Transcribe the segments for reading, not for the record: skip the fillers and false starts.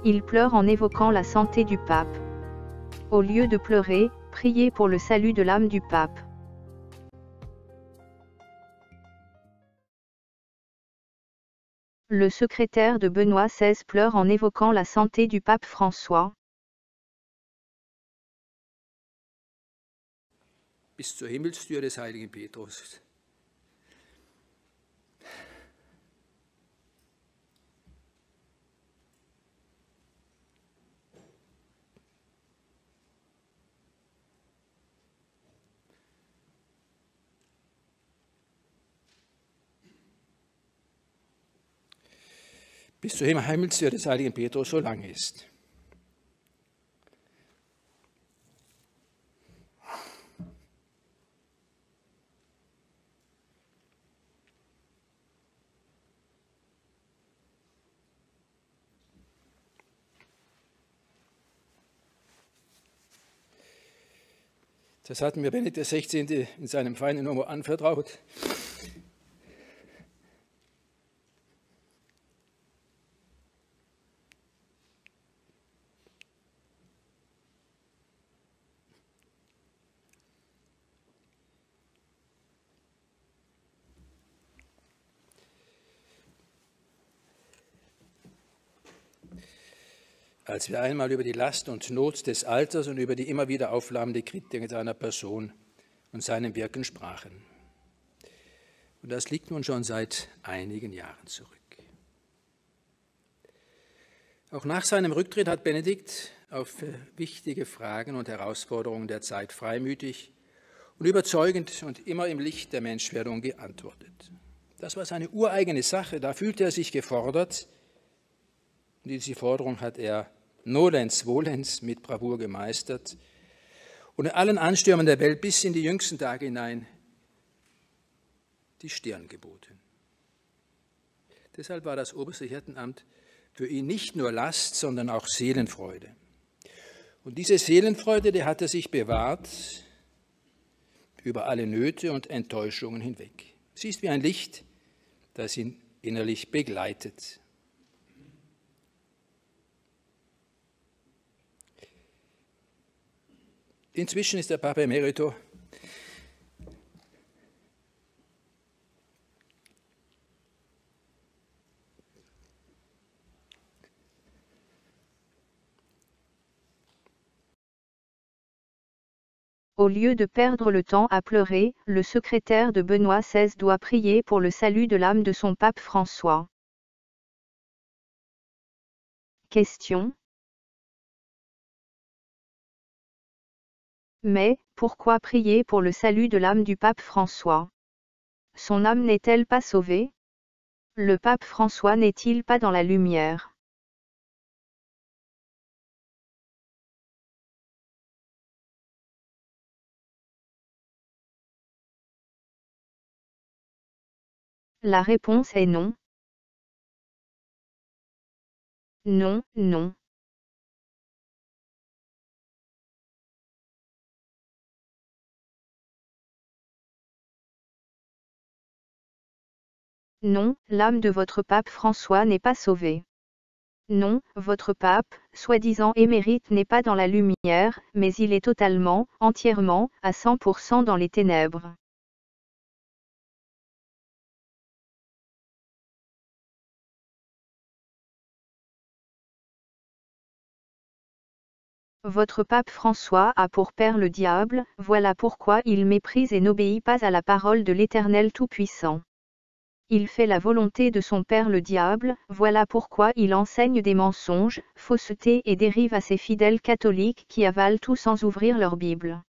Il pleure en évoquant la santé du pape. Au lieu de pleurer, priez pour le salut de l'âme du pape. Le secrétaire de Benoît XVI pleure en évoquant la santé du pape François. Bis zur Himmelstür des heiligen Petrus. Bis zur Himmelstür des heiligen Petrus so lang ist. Das hat mir Benedikt XVI. In seinem feinen Humor anvertraut. Als wir einmal über die Last und Not des Alters und über die immer wieder aufflammende Kritik seiner Person und seinem Wirken sprachen. Und das liegt nun schon seit einigen Jahren zurück. Auch nach seinem Rücktritt hat Benedikt auf wichtige Fragen und Herausforderungen der Zeit freimütig und überzeugend und immer im Licht der Menschwerdung geantwortet. Das war seine ureigene Sache, da fühlte er sich gefordert. Und diese Forderung hat er nolens volens mit Bravour gemeistert und in allen Anstürmen der Welt bis in die jüngsten Tage hinein die Stirn geboten. Deshalb war das oberste Hirtenamt für ihn nicht nur Last, sondern auch Seelenfreude. Und diese Seelenfreude, die hat er sich bewahrt über alle Nöte und Enttäuschungen hinweg. Sie ist wie ein Licht, das ihn innerlich begleitet. Inzwischen ist der Papa Emerito Au lieu de perdre le temps à pleurer, le secrétaire de Benoît XVI doit prier pour le salut de l'âme de son pape François. Question. Mais, pourquoi prier pour le salut de l'âme du pape François? Son âme n'est-elle pas sauvée? Le pape François n'est-il pas dans la lumière? La réponse est non. Non, non. Non, l'âme de votre pape François n'est pas sauvée. Non, votre pape, soi-disant émérite, n'est pas dans la lumière, mais il est totalement, entièrement, à 100% dans les ténèbres. Votre pape François a pour père le diable, voilà pourquoi il méprise et n'obéit pas à la parole de l'Éternel Tout-Puissant. Il fait la volonté de son père le diable, voilà pourquoi il enseigne des mensonges, faussetés et dérive à ses fidèles catholiques qui avalent tout sans ouvrir leur Bible.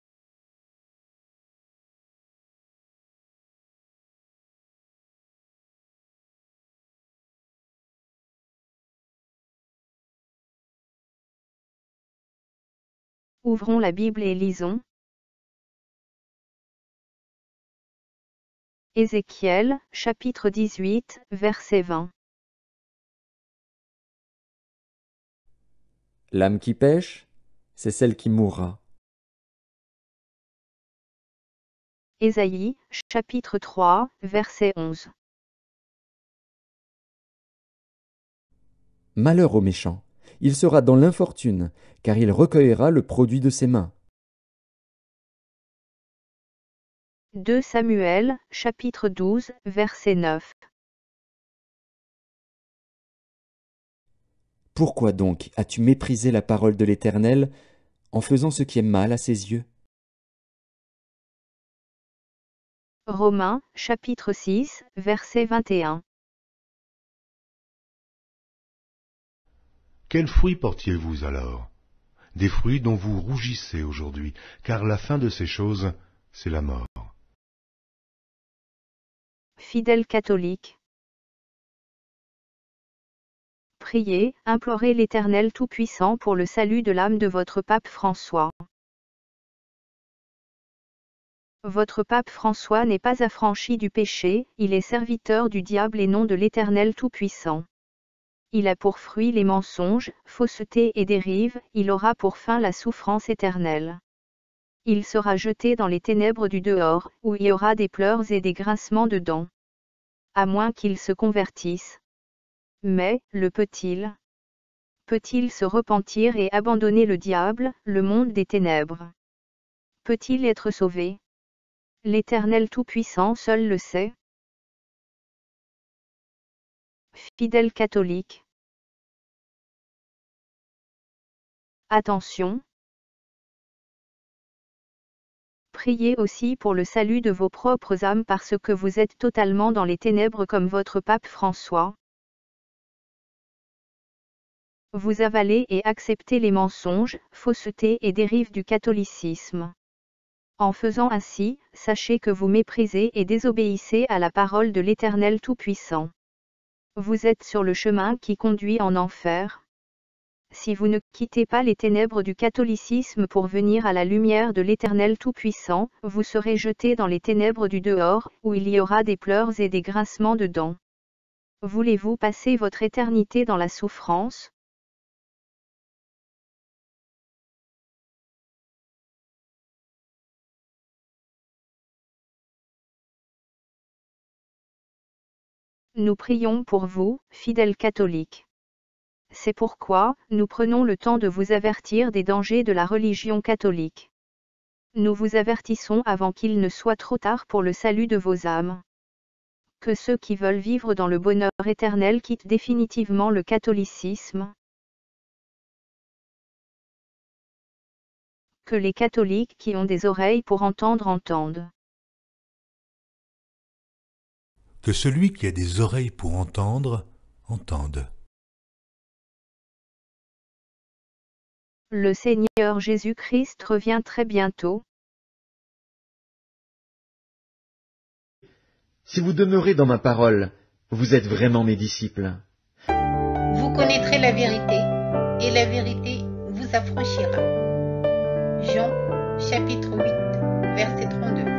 Ouvrons la Bible et lisons. Ézéchiel, chapitre 18, verset 20. L'âme qui pêche, c'est celle qui mourra. Ésaïe, chapitre 3, verset 11. Malheur aux méchants, il sera dans l'infortune, car il recueillera le produit de ses mains. 2 Samuel, chapitre 12, verset 9. Pourquoi donc as-tu méprisé la parole de l'Éternel en faisant ce qui est mal à ses yeux? Romains, chapitre 6, verset 21. Quels fruits portiez-vous alors? Des fruits dont vous rougissez aujourd'hui, car la fin de ces choses, c'est la mort. Fidèles catholiques. Priez, implorez l'Éternel Tout-Puissant pour le salut de l'âme de votre pape François. Votre pape François n'est pas affranchi du péché, il est serviteur du diable et non de l'Éternel Tout-Puissant. Il a pour fruit les mensonges, faussetés et dérives, il aura pour fin la souffrance éternelle. Il sera jeté dans les ténèbres du dehors, où il y aura des pleurs et des grincements de dents. À moins qu'il se convertisse. Mais, le peut-il? Peut-il se repentir et abandonner le diable, le monde des ténèbres? Peut-il être sauvé? L'Éternel Tout-Puissant seul le sait. Fidèles catholiques. Attention. Priez aussi pour le salut de vos propres âmes parce que vous êtes totalement dans les ténèbres comme votre pape François. Vous avalez et acceptez les mensonges, faussetés et dérives du catholicisme. En faisant ainsi, sachez que vous méprisez et désobéissez à la parole de l'Éternel Tout-Puissant. Vous êtes sur le chemin qui conduit en enfer. Si vous ne quittez pas les ténèbres du catholicisme pour venir à la lumière de l'Éternel Tout-Puissant, vous serez jeté dans les ténèbres du dehors, où il y aura des pleurs et des grincements de dents. Voulez-vous passer votre éternité dans la souffrance? Nous prions pour vous, fidèles catholiques. C'est pourquoi, nous prenons le temps de vous avertir des dangers de la religion catholique. Nous vous avertissons avant qu'il ne soit trop tard pour le salut de vos âmes. Que ceux qui veulent vivre dans le bonheur éternel quittent définitivement le catholicisme. Que les catholiques qui ont des oreilles pour entendre entendent. Que celui qui a des oreilles pour entendre, entende. Le Seigneur Jésus-Christ revient très bientôt. Si vous demeurez dans ma parole, vous êtes vraiment mes disciples. Vous connaîtrez la vérité, et la vérité vous affranchira. Jean, chapitre 8, verset 32.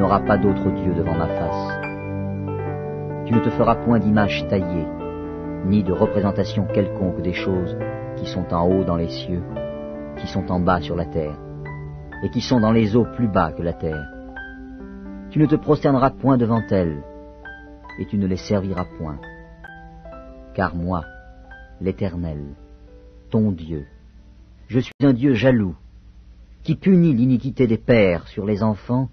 n'auras pas d'autre Dieu devant ma face. Tu ne te feras point d'image taillée, ni de représentation quelconque des choses qui sont en haut dans les cieux, qui sont en bas sur la terre, et qui sont dans les eaux plus bas que la terre. Tu ne te prosterneras point devant elles, et tu ne les serviras point. Car moi, l'Éternel, ton Dieu, je suis un Dieu jaloux, qui punit l'iniquité des pères sur les enfants,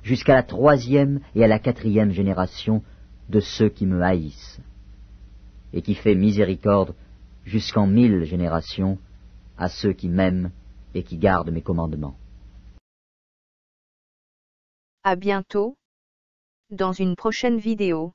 jusqu'à la 3e et à la 4e génération de ceux qui me haïssent, et qui fait miséricorde jusqu'en 1000 générations à ceux qui m'aiment et qui gardent mes commandements. À bientôt, dans une prochaine vidéo.